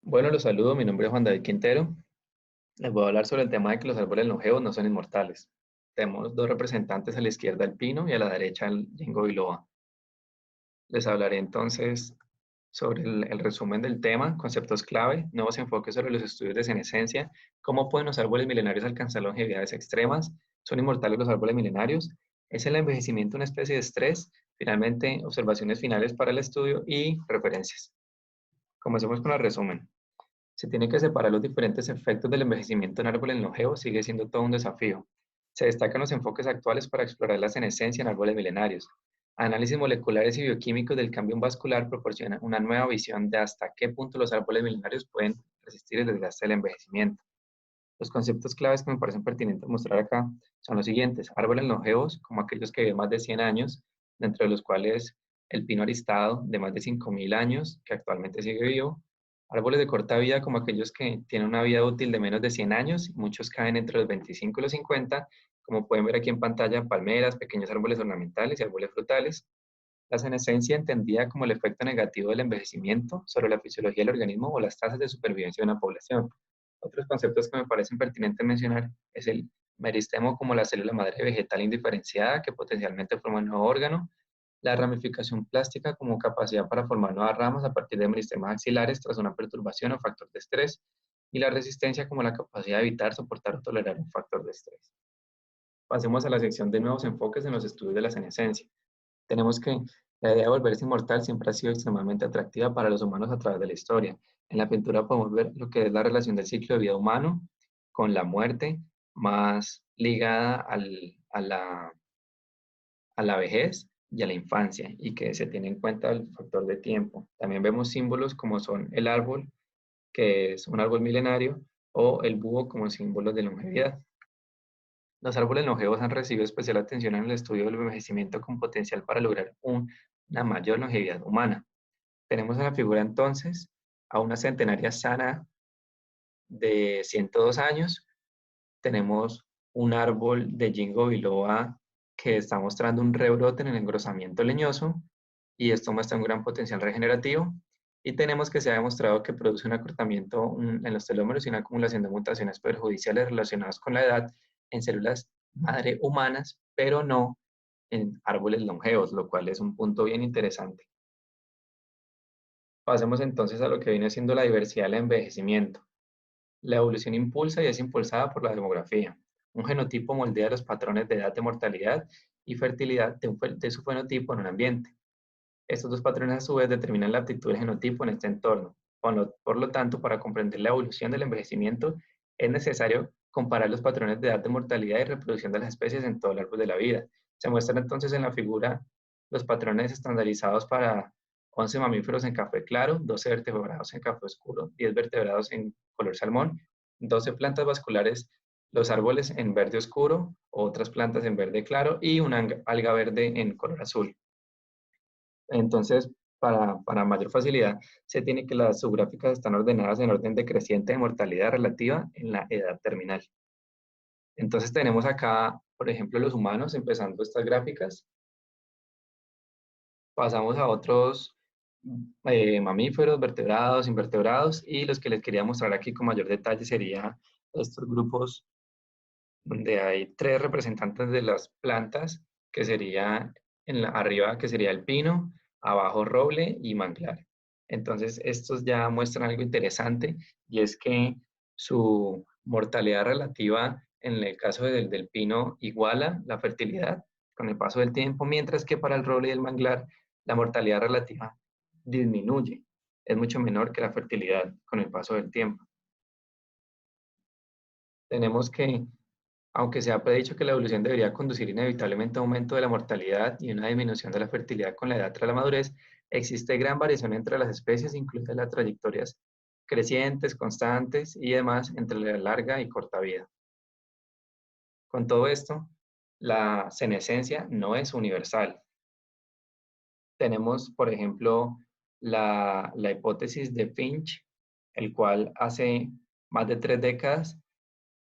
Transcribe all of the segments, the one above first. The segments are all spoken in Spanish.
Bueno, los saludo, mi nombre es Juan David Quintero. Les voy a hablar sobre el tema de que los árboles longevos no son inmortales. Tenemos dos representantes a la izquierda el pino y a la derecha el ginkgo biloba. Les hablaré entonces sobre el resumen del tema, conceptos clave, nuevos enfoques sobre los estudios de senescencia, cómo pueden los árboles milenarios alcanzar longevidades extremas, son inmortales los árboles milenarios, es el envejecimiento una especie de estrés, finalmente observaciones finales para el estudio y referencias. Comencemos con el resumen. Se tiene que separar los diferentes efectos del envejecimiento en árboles longevos, sigue siendo todo un desafío. Se destacan los enfoques actuales para explorar la senescencia en árboles milenarios. Análisis moleculares y bioquímicos del cambio vascular proporcionan una nueva visión de hasta qué punto los árboles milenarios pueden resistir el desgaste del envejecimiento. Los conceptos claves que me parecen pertinentes mostrar acá son los siguientes. Árboles longevos, como aquellos que viven más de 100 años, dentro de los cuales el pino aristado, de más de 5.000 años, que actualmente sigue vivo. Árboles de corta vida, como aquellos que tienen una vida útil de menos de 100 años, muchos caen entre los 25 y los 50, como pueden ver aquí en pantalla, palmeras, pequeños árboles ornamentales y árboles frutales. La senescencia entendida como el efecto negativo del envejecimiento sobre la fisiología del organismo o las tasas de supervivencia de una población. Otros conceptos que me parecen pertinentes mencionar es el meristemo como la célula madre vegetal indiferenciada que potencialmente forma un nuevo órgano, la ramificación plástica como capacidad para formar nuevas ramas a partir de meristemas axilares tras una perturbación o factor de estrés, y la resistencia como la capacidad de evitar, soportar o tolerar un factor de estrés. Pasemos a la sección de nuevos enfoques en los estudios de la senescencia. Tenemos que la idea de volverse inmortal siempre ha sido extremadamente atractiva para los humanos a través de la historia. En la pintura podemos ver lo que es la relación del ciclo de vida humano con la muerte, más ligada a la vejez y a la infancia, y que se tiene en cuenta el factor de tiempo. También vemos símbolos como son el árbol, que es un árbol milenario, o el búho como símbolo de longevidad. Los árboles longevos han recibido especial atención en el estudio del envejecimiento con potencial para lograr una mayor longevidad humana. Tenemos en la figura entonces a una centenaria sana de 102 años. Tenemos un árbol de ginkgo biloba que está mostrando un rebrote en el engrosamiento leñoso y esto muestra un gran potencial regenerativo. Y tenemos que se ha demostrado que produce un acortamiento en los telómeros y una acumulación de mutaciones perjudiciales relacionadas con la edad en células madre humanas, pero no en árboles longevos, lo cual es un punto bien interesante. Pasemos entonces a lo que viene siendo la diversidad del envejecimiento. La evolución impulsa y es impulsada por la demografía. Un genotipo moldea los patrones de edad de mortalidad y fertilidad de su fenotipo en un ambiente. Estos dos patrones a su vez determinan la aptitud del genotipo en este entorno. Por lo tanto, para comprender la evolución del envejecimiento, es necesario comparar los patrones de edad de mortalidad y reproducción de las especies en todo el árbol de la vida. Se muestran entonces en la figura los patrones estandarizados para 11 mamíferos en café claro, 12 vertebrados en café oscuro, 10 vertebrados en color salmón, 12 plantas vasculares, los árboles en verde oscuro, otras plantas en verde claro y una alga verde en color azul. Entonces, para mayor facilidad, se tiene que las subgráficas están ordenadas en orden decreciente de mortalidad relativa en la edad terminal. Entonces tenemos acá, por ejemplo, los humanos empezando estas gráficas. Pasamos a otros mamíferos, vertebrados, invertebrados, y los que les quería mostrar aquí con mayor detalle sería estos grupos donde hay tres representantes de las plantas, que sería arriba, que sería el pino, abajo roble y manglar. Entonces, estos ya muestran algo interesante y es que su mortalidad relativa en el caso del pino iguala la fertilidad con el paso del tiempo, mientras que para el roble y el manglar la mortalidad relativa disminuye, es mucho menor que la fertilidad con el paso del tiempo. Tenemos que aunque se ha predicho que la evolución debería conducir inevitablemente a un aumento de la mortalidad y una disminución de la fertilidad con la edad tras la madurez, existe gran variación entre las especies, incluidas las trayectorias crecientes, constantes y demás entre la larga y corta vida. Con todo esto, la senescencia no es universal. Tenemos, por ejemplo, la hipótesis de Finch, el cual hace más de 3 décadas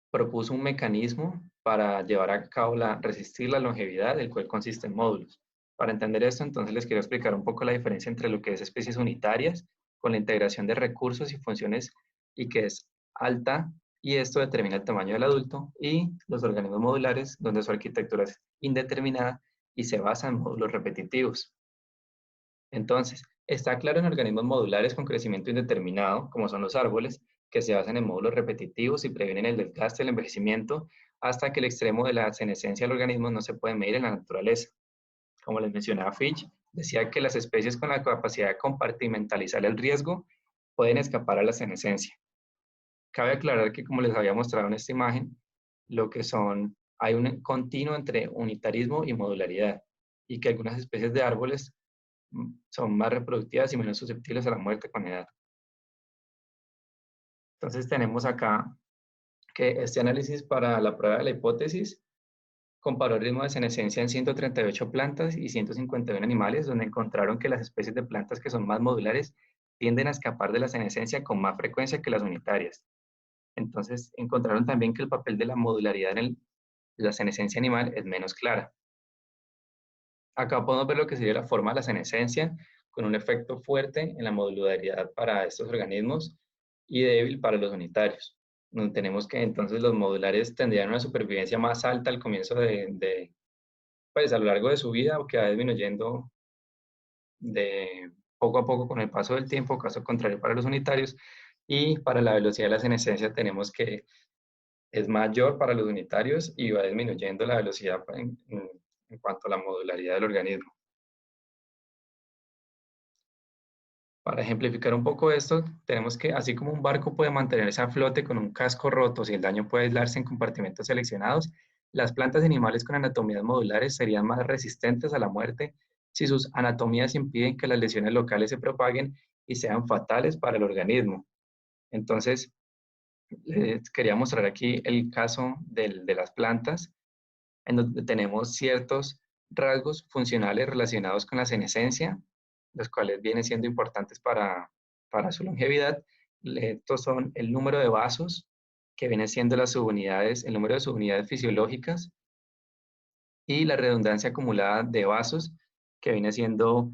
propuso un mecanismo para llevar a cabo resistir la longevidad, el cual consiste en módulos. Para entender esto, entonces les quiero explicar un poco la diferencia entre lo que es especies unitarias con la integración de recursos y funciones y que es alta, y esto determina el tamaño del adulto, y los organismos modulares, donde su arquitectura es indeterminada y se basa en módulos repetitivos. Entonces, está claro en organismos modulares con crecimiento indeterminado, como son los árboles, que se basan en módulos repetitivos y previenen el desgaste y el envejecimiento, hasta que el extremo de la senescencia del organismo no se puede medir en la naturaleza. Como les mencionaba Fitch, decía que las especies con la capacidad de compartimentalizar el riesgo pueden escapar a la senescencia. Cabe aclarar que, como les había mostrado en esta imagen, hay un continuo entre unitarismo y modularidad, y que algunas especies de árboles son más reproductivas y menos susceptibles a la muerte con edad. Entonces tenemos acá que este análisis para la prueba de la hipótesis comparó el ritmo de senescencia en 138 plantas y 151 animales, donde encontraron que las especies de plantas que son más modulares tienden a escapar de la senescencia con más frecuencia que las unitarias. Entonces encontraron también que el papel de la modularidad en la senescencia animal es menos clara. Acá podemos ver lo que sería la forma de la senescencia, con un efecto fuerte en la modularidad para estos organismos y débil para los unitarios. Donde tenemos que entonces los modulares tendrían una supervivencia más alta al comienzo pues a lo largo de su vida, o que va disminuyendo de poco a poco con el paso del tiempo, caso contrario para los unitarios. Y para la velocidad de la senescencia tenemos que es mayor para los unitarios y va disminuyendo la velocidad en cuanto a la modularidad del organismo. Para ejemplificar un poco esto, tenemos que, así como un barco puede mantenerse a flote con un casco roto si el daño puede aislarse en compartimentos seleccionados, las plantas y animales con anatomías modulares serían más resistentes a la muerte si sus anatomías impiden que las lesiones locales se propaguen y sean fatales para el organismo. Entonces, les quería mostrar aquí el caso de las plantas, en donde tenemos ciertos rasgos funcionales relacionados con la senescencia, los cuales vienen siendo importantes para su longevidad. Estos son el número de vasos, que vienen siendo las subunidades, el número de subunidades fisiológicas, y la redundancia acumulada de vasos, que viene siendo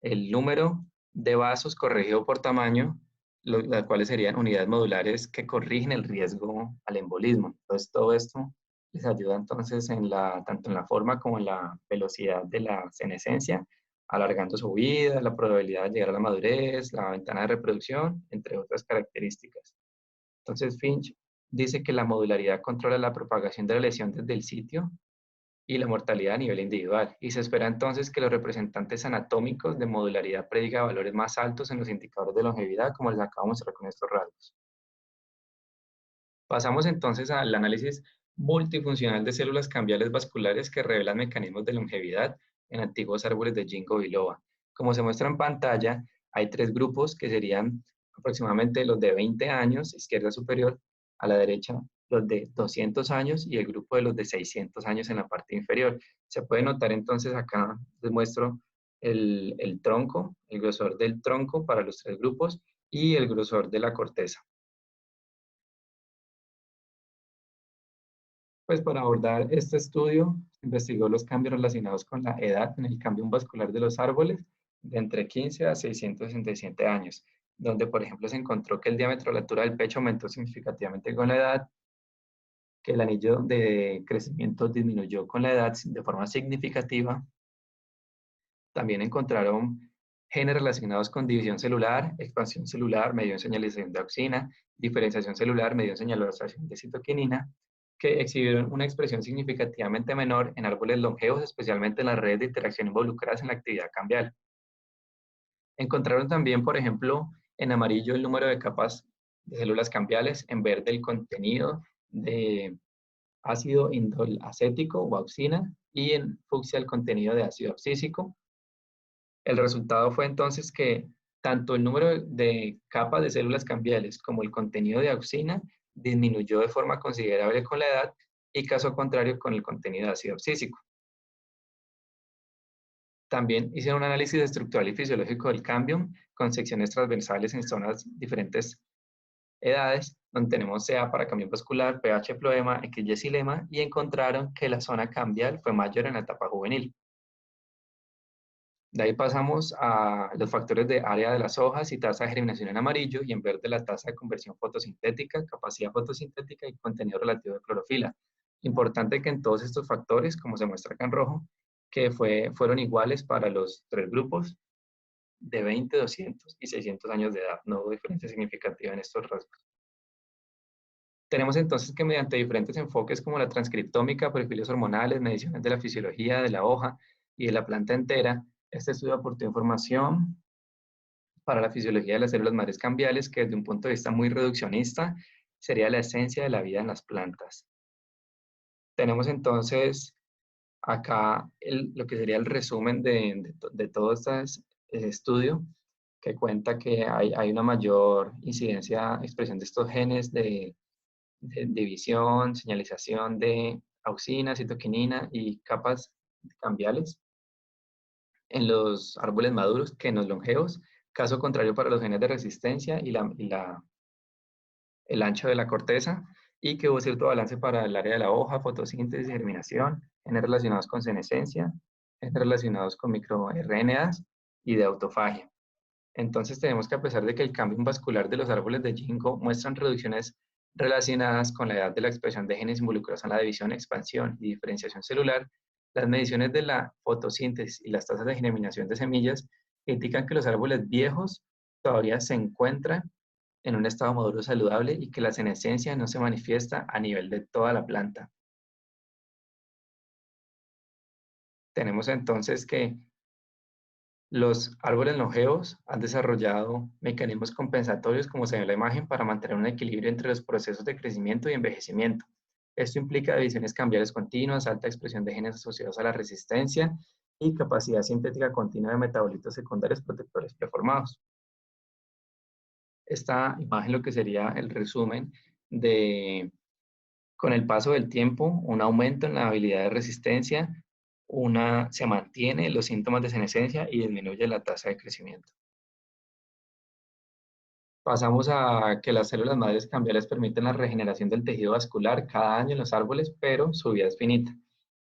el número de vasos corregido por tamaño, las cuales serían unidades modulares que corrigen el riesgo al embolismo. Entonces, todo esto les ayuda entonces tanto en la forma como en la velocidad de la senescencia, alargando su vida, la probabilidad de llegar a la madurez, la ventana de reproducción, entre otras características. Entonces, Finch dice que la modularidad controla la propagación de la lesión desde el sitio y la mortalidad a nivel individual, y se espera entonces que los representantes anatómicos de modularidad predigan valores más altos en los indicadores de longevidad, como les acabo de mostrar con estos rasgos. Pasamos entonces al análisis multifuncional de células cambiales vasculares que revelan mecanismos de longevidad en antiguos árboles de ginkgo biloba. Como se muestra en pantalla, hay tres grupos que serían aproximadamente los de 20 años, izquierda superior, a la derecha los de 200 años y el grupo de los de 600 años en la parte inferior. Se puede notar entonces acá, les muestro el tronco, el grosor del tronco para los tres grupos y el grosor de la corteza. Pues para abordar este estudio, investigó los cambios relacionados con la edad en el cambio vascular de los árboles de entre 15 a 667 años, donde por ejemplo se encontró que el diámetro de la altura del pecho aumentó significativamente con la edad, que el anillo de crecimiento disminuyó con la edad de forma significativa. También encontraron genes relacionados con división celular, expansión celular, mediante señalización de auxina, diferenciación celular, mediante señalización de citoquinina, que exhibieron una expresión significativamente menor en árboles longevos, especialmente en las redes de interacción involucradas en la actividad cambial. Encontraron también, por ejemplo, en amarillo el número de capas de células cambiales, en verde el contenido de ácido indolacético o auxina, y en fucsia el contenido de ácido abscísico. El resultado fue entonces que tanto el número de capas de células cambiales como el contenido de auxina disminuyó de forma considerable con la edad, y caso contrario con el contenido de ácido abscísico. También hicieron un análisis estructural y fisiológico del cambio con secciones transversales en zonas diferentes edades, donde tenemos CA para cambio vascular, pH floema, XY xilema, y encontraron que la zona cambial fue mayor en la etapa juvenil. De ahí pasamos a los factores de área de las hojas y tasa de germinación en amarillo, y en verde la tasa de conversión fotosintética, capacidad fotosintética y contenido relativo de clorofila. Importante que en todos estos factores, como se muestra acá en rojo, que fueron iguales para los tres grupos de 20, 200 y 600 años de edad. No hubo diferencia significativa en estos rasgos. Tenemos entonces que mediante diferentes enfoques como la transcriptómica, perfiles hormonales, mediciones de la fisiología de la hoja y de la planta entera, este estudio aportó información para la fisiología de las células madres cambiales que desde un punto de vista muy reduccionista sería la esencia de la vida en las plantas. Tenemos entonces acá lo que sería el resumen de todo este estudio, que cuenta que hay una mayor incidencia, expresión de estos genes de división, señalización de auxina, citoquinina y capas cambiales en los árboles maduros que en los longevos, caso contrario para los genes de resistencia el ancho de la corteza, y que hubo cierto balance para el área de la hoja, fotosíntesis, germinación, genes relacionados con senescencia, genes relacionados con microRNAs y de autofagia. Entonces tenemos que, a pesar de que el cambio vascular de los árboles de ginkgo muestran reducciones relacionadas con la edad de la expresión de genes involucrados en la división, expansión y diferenciación celular, las mediciones de la fotosíntesis y las tasas de germinación de semillas indican que los árboles viejos todavía se encuentran en un estado maduro saludable y que la senescencia no se manifiesta a nivel de toda la planta. Tenemos entonces que los árboles longevos han desarrollado mecanismos compensatorios, como se ve en la imagen, para mantener un equilibrio entre los procesos de crecimiento y envejecimiento. Esto implica divisiones cambiales continuas, alta expresión de genes asociados a la resistencia y capacidad sintética continua de metabolitos secundarios protectores preformados. Esta imagen lo que sería el resumen de, con el paso del tiempo, un aumento en la habilidad de resistencia, se mantiene los síntomas de senescencia y disminuye la tasa de crecimiento. Pasamos a que las células madres cambiales permiten la regeneración del tejido vascular cada año en los árboles, pero su vida es finita.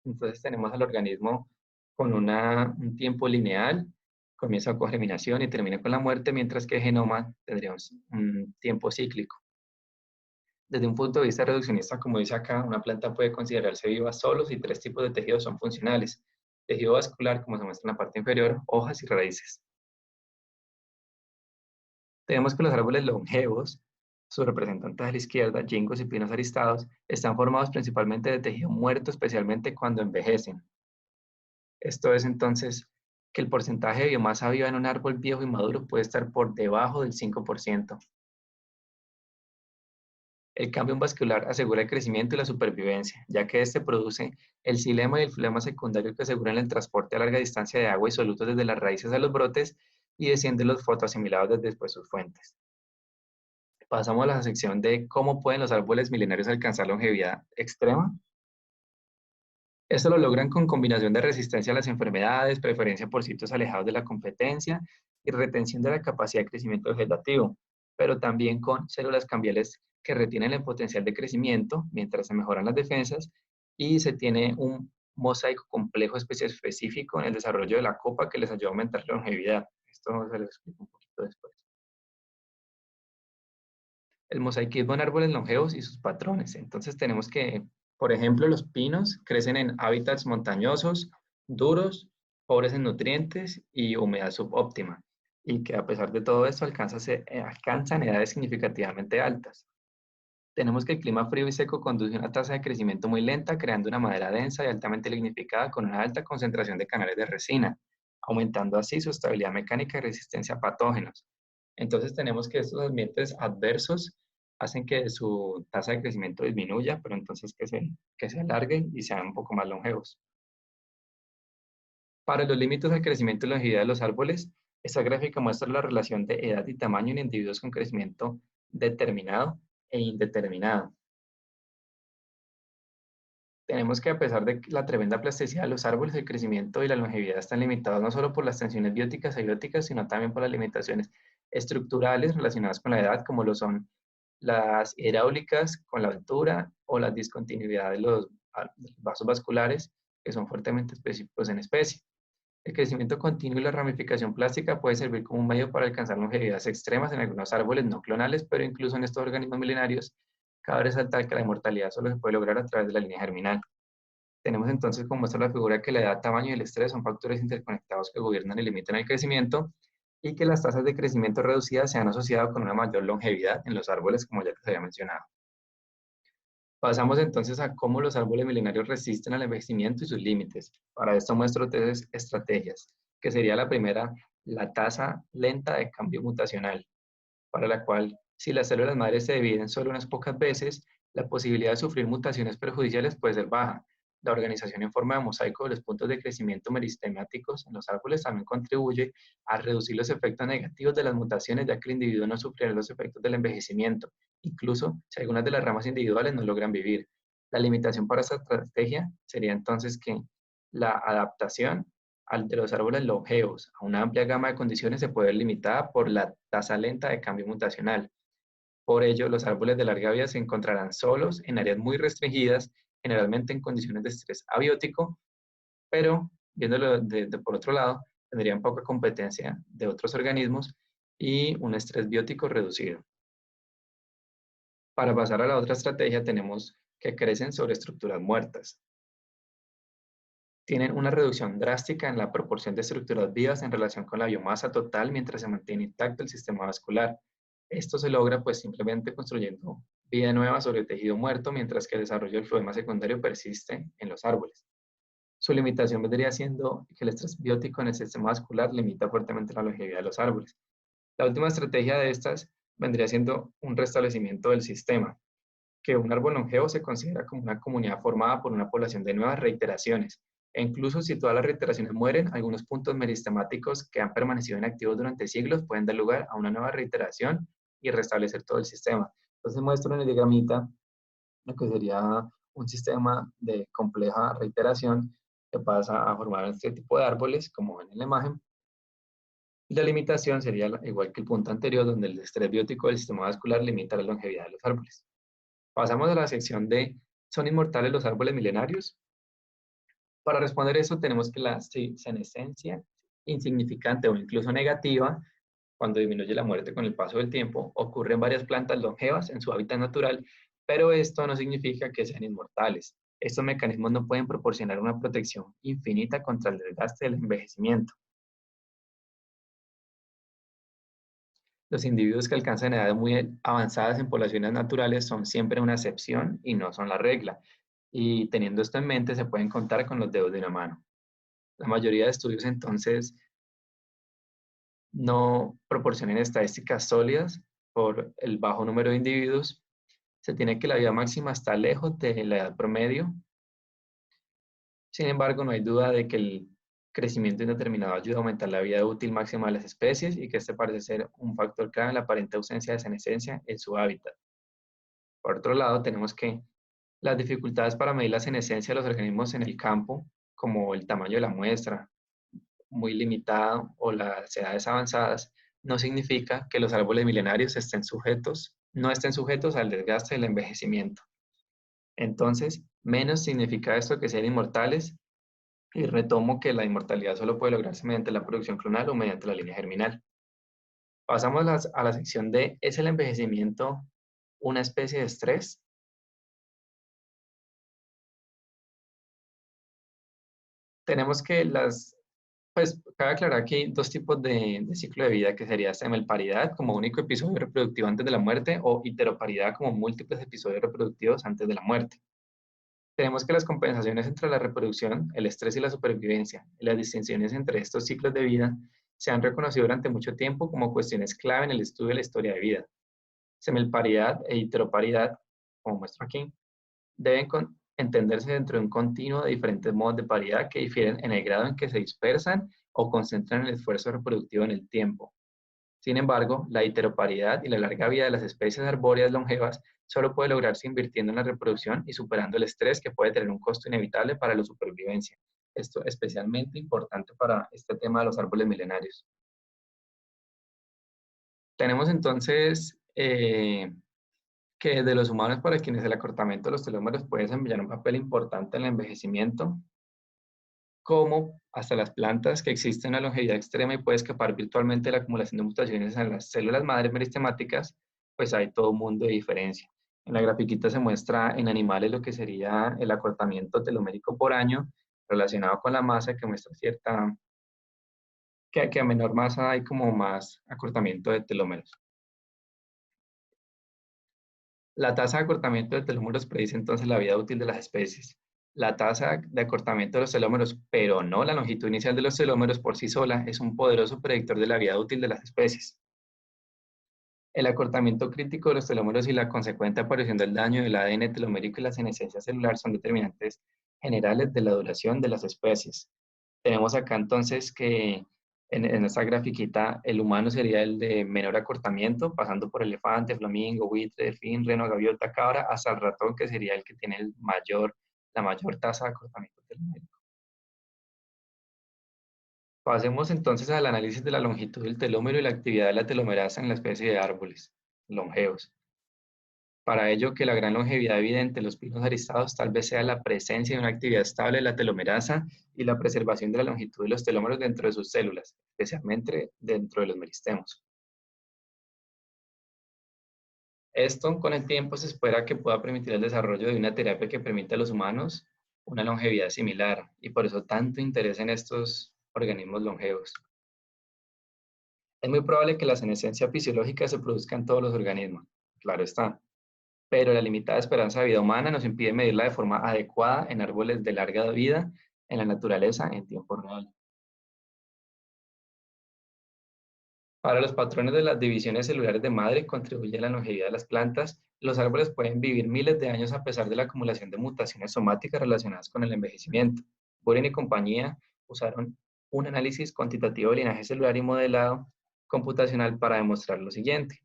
Entonces tenemos al organismo con un tiempo lineal, comienza con germinación y termina con la muerte, mientras que el genoma tendríamos un tiempo cíclico. Desde un punto de vista reduccionista, como dice acá, una planta puede considerarse viva solo si tres tipos de tejidos son funcionales: tejido vascular, como se muestra en la parte inferior, hojas y raíces. Tenemos que los árboles longevos, sus representantes a la izquierda, gingos y pinos aristados, están formados principalmente de tejido muerto, especialmente cuando envejecen. Esto es entonces que el porcentaje de biomasa viva en un árbol viejo y maduro puede estar por debajo del 5%. El cambio vascular asegura el crecimiento y la supervivencia, ya que este produce el xilema y el flema secundario que aseguran el transporte a larga distancia de agua y solutos desde las raíces a los brotes y descienden los fotoasimilados desde después sus fuentes. Pasamos a la sección de cómo pueden los árboles milenarios alcanzar longevidad extrema. Esto lo logran con combinación de resistencia a las enfermedades, preferencia por sitios alejados de la competencia y retención de la capacidad de crecimiento vegetativo, pero también con células cambiales que retienen el potencial de crecimiento mientras se mejoran las defensas, y se tiene un mosaico complejo específico en el desarrollo de la copa que les ayuda a aumentar la longevidad. Esto se lo explico un poquito después. El mosaicismo en árboles longevos y sus patrones. Entonces tenemos que, por ejemplo, los pinos crecen en hábitats montañosos, duros, pobres en nutrientes y humedad subóptima, y que a pesar de todo esto alcanzan edades significativamente altas. Tenemos que el clima frío y seco conduce a una tasa de crecimiento muy lenta, creando una madera densa y altamente lignificada con una alta concentración de canales de resina, aumentando así su estabilidad mecánica y resistencia a patógenos. Entonces tenemos que estos ambientes adversos hacen que su tasa de crecimiento disminuya, pero entonces que se alarguen y sean un poco más longevos. Para los límites al crecimiento y longevidad de los árboles, esta gráfica muestra la relación de edad y tamaño en individuos con crecimiento determinado e indeterminado. Tenemos que, a pesar de la tremenda plasticidad de los árboles, el crecimiento y la longevidad están limitados no solo por las tensiones bióticas y abióticas, sino también por las limitaciones estructurales relacionadas con la edad, como lo son las hidráulicas con la altura o la discontinuidad de los vasos vasculares, que son fuertemente específicos en especie. El crecimiento continuo y la ramificación plástica puede servir como un medio para alcanzar longevidades extremas en algunos árboles no clonales, pero incluso en estos organismos milenarios, cabe resaltar que la inmortalidad solo se puede lograr a través de la línea germinal. Tenemos entonces como muestra la figura que la edad, tamaño y el estrés son factores interconectados que gobiernan y limitan el crecimiento, y que las tasas de crecimiento reducidas se han asociado con una mayor longevidad en los árboles, como ya les había mencionado. Pasamos entonces a cómo los árboles milenarios resisten al envejecimiento y sus límites. Para esto muestro tres estrategias, que sería la primera, la tasa lenta de cambio mutacional, para la cual, si las células madres se dividen solo unas pocas veces, la posibilidad de sufrir mutaciones perjudiciales puede ser baja. La organización en forma de mosaico de los puntos de crecimiento meristemáticos en los árboles también contribuye a reducir los efectos negativos de las mutaciones, ya que el individuo no sufrirá los efectos del envejecimiento, incluso si algunas de las ramas individuales no logran vivir. La limitación para esta estrategia sería entonces que la adaptación de los árboles longevos a una amplia gama de condiciones se puede ver limitada por la tasa lenta de cambio mutacional. Por ello, los árboles de larga vida se encontrarán solos en áreas muy restringidas, generalmente en condiciones de estrés abiótico, pero viéndolo por otro lado, tendrían poca competencia de otros organismos y un estrés biótico reducido. Para pasar a la otra estrategia, tenemos que crecen sobre estructuras muertas. Tienen una reducción drástica en la proporción de estructuras vivas en relación con la biomasa total mientras se mantiene intacto el sistema vascular. Esto se logra pues simplemente construyendo vida nueva sobre el tejido muerto, mientras que el desarrollo del floema secundario persiste en los árboles. Su limitación vendría siendo que el estrés biótico en el sistema vascular limita fuertemente la longevidad de los árboles. La última estrategia de estas vendría siendo un restablecimiento del sistema, que un árbol longevo se considera como una comunidad formada por una población de nuevas reiteraciones. E incluso si todas las reiteraciones mueren, algunos puntos meristemáticos que han permanecido inactivos durante siglos pueden dar lugar a una nueva reiteración y restablecer todo el sistema. Entonces muestro en el diagramita lo que sería un sistema de compleja reiteración que pasa a formar este tipo de árboles, como ven en la imagen. Y la limitación sería igual que el punto anterior, donde el estrés biótico del sistema vascular limita la longevidad de los árboles. Pasamos a la sección de ¿son inmortales los árboles milenarios? Para responder eso tenemos que la senescencia insignificante o incluso negativa, cuando disminuye la muerte con el paso del tiempo, ocurre en varias plantas longevas en su hábitat natural, pero esto no significa que sean inmortales. Estos mecanismos no pueden proporcionar una protección infinita contra el desgaste del envejecimiento. Los individuos que alcanzan edades muy avanzadas en poblaciones naturales son siempre una excepción y no son la regla. Y teniendo esto en mente, se pueden contar con los dedos de una mano. La mayoría de estudios entonces no proporcionan estadísticas sólidas por el bajo número de individuos. Se tiene que la vida máxima está lejos de la edad promedio. Sin embargo, no hay duda de que el crecimiento indeterminado ayuda a aumentar la vida útil máxima de las especies y que este parece ser un factor clave en la aparente ausencia de senescencia en su hábitat. Por otro lado, tenemos que las dificultades para medir la senescencia de los organismos en el campo, como el tamaño de la muestra, muy limitado, o las edades avanzadas, no significa que los árboles milenarios no estén sujetos al desgaste del envejecimiento. Entonces, menos significa esto que sean inmortales, y retomo que la inmortalidad solo puede lograrse mediante la producción clonal o mediante la línea germinal. Pasamos a la sección de ¿es el envejecimiento una especie de estrés? Tenemos que pues cabe aclarar que hay dos tipos de ciclo de vida, que sería semelparidad como único episodio reproductivo antes de la muerte o heteroparidad como múltiples episodios reproductivos antes de la muerte. Tenemos que las compensaciones entre la reproducción, el estrés y la supervivencia, y las distinciones entre estos ciclos de vida se han reconocido durante mucho tiempo como cuestiones clave en el estudio de la historia de vida. Semelparidad e heteroparidad, como muestro aquí, deben entenderse dentro de un continuo de diferentes modos de paridad que difieren en el grado en que se dispersan o concentran el esfuerzo reproductivo en el tiempo. Sin embargo, la heteroparidad y la larga vida de las especies arbóreas longevas solo puede lograrse invirtiendo en la reproducción y superando el estrés que puede tener un costo inevitable para la supervivencia. Esto es especialmente importante para este tema de los árboles milenarios. Tenemos entonces que de los humanos para quienes el acortamiento de los telómeros puede desempeñar un papel importante en el envejecimiento, como hasta las plantas que existen una longevidad extrema y puede escapar virtualmente de la acumulación de mutaciones en las células madres meristemáticas, pues hay todo un mundo de diferencia. En la grafiquita se muestra en animales lo que sería el acortamiento telomérico por año relacionado con la masa, que muestra cierta, que a menor masa hay como más acortamiento de telómeros. La tasa de acortamiento de telómeros predice entonces la vida útil de las especies. La tasa de acortamiento de los telómeros, pero no la longitud inicial de los telómeros por sí sola, es un poderoso predictor de la vida útil de las especies. El acortamiento crítico de los telómeros y la consecuente aparición del daño del ADN telomérico y la senescencia celular son determinantes generales de la duración de las especies. Tenemos acá entonces que en esta grafiquita el humano sería el de menor acortamiento, pasando por elefante, flamingo, buitre, delfín, reno, gaviota, cabra, hasta el ratón, que sería el que tiene la mayor tasa de acortamiento telomérico. Pasemos entonces al análisis de la longitud del telómero y la actividad de la telomerasa en la especie de árboles longevos. Para ello, que la gran longevidad evidente en los pinos aristados tal vez sea la presencia de una actividad estable de la telomerasa y la preservación de la longitud de los telómeros dentro de sus células, especialmente dentro de los meristemos. Esto, con el tiempo, se espera que pueda permitir el desarrollo de una terapia que permita a los humanos una longevidad similar, y por eso tanto interés en estos organismos longevos. Es muy probable que la senescencia fisiológica se produzca en todos los organismos, claro está, pero la limitada esperanza de vida humana nos impide medirla de forma adecuada en árboles de larga vida en la naturaleza en tiempo real. Para los patrones de las divisiones celulares de madre contribuye a la longevidad de las plantas. Los árboles pueden vivir miles de años a pesar de la acumulación de mutaciones somáticas relacionadas con el envejecimiento. Boren y compañía usaron un análisis cuantitativo de linaje celular y modelado computacional para demostrar lo siguiente.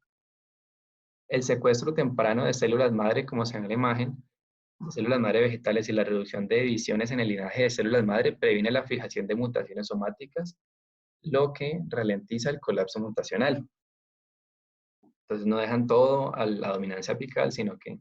El secuestro temprano de células madre, como se ve en la imagen, de células madre vegetales y la reducción de divisiones en el linaje de células madre previene la fijación de mutaciones somáticas, lo que ralentiza el colapso mutacional. Entonces no dejan todo a la dominancia apical, sino que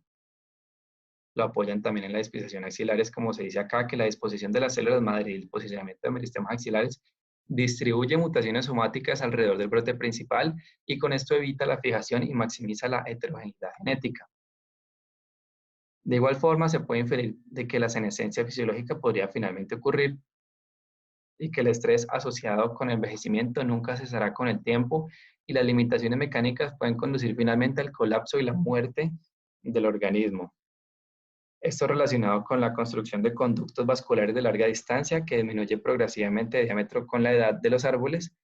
lo apoyan también en la disposición axilares, como se dice acá, que la disposición de las células madre y el posicionamiento de meristemas axilares distribuye mutaciones somáticas alrededor del brote principal y con esto evita la fijación y maximiza la heterogeneidad genética. De igual forma, se puede inferir de que la senescencia fisiológica podría finalmente ocurrir y que el estrés asociado con el envejecimiento nunca cesará con el tiempo y las limitaciones mecánicas pueden conducir finalmente al colapso y la muerte del organismo. Esto relacionado con la construcción de conductos vasculares de larga distancia que disminuye progresivamente de diámetro con la edad de los árboles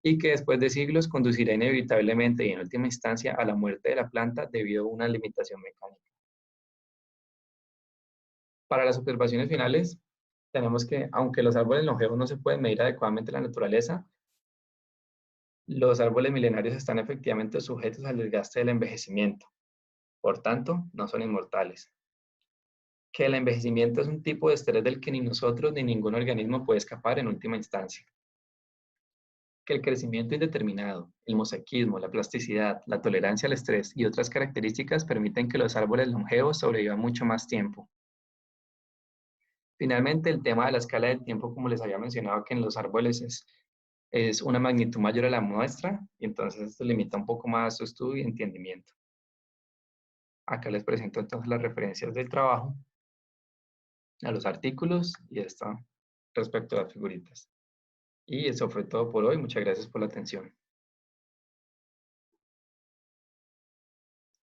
y que después de siglos conducirá inevitablemente y en última instancia a la muerte de la planta debido a una limitación mecánica. Para las observaciones finales, tenemos que, aunque los árboles longevos no se pueden medir adecuadamente en la naturaleza, los árboles milenarios están efectivamente sujetos al desgaste del envejecimiento. Por tanto, no son inmortales. Que el envejecimiento es un tipo de estrés del que ni nosotros ni ningún organismo puede escapar en última instancia. Que el crecimiento indeterminado, el mosaquismo, la plasticidad, la tolerancia al estrés y otras características permiten que los árboles longevos sobrevivan mucho más tiempo. Finalmente, el tema de la escala del tiempo, como les había mencionado, que en los árboles es una magnitud mayor a la muestra, y entonces esto limita un poco más su estudio y entendimiento. Acá les presento entonces las referencias del trabajo, a los artículos y esto respecto a las figuritas. Y eso fue todo por hoy. Muchas gracias por la atención.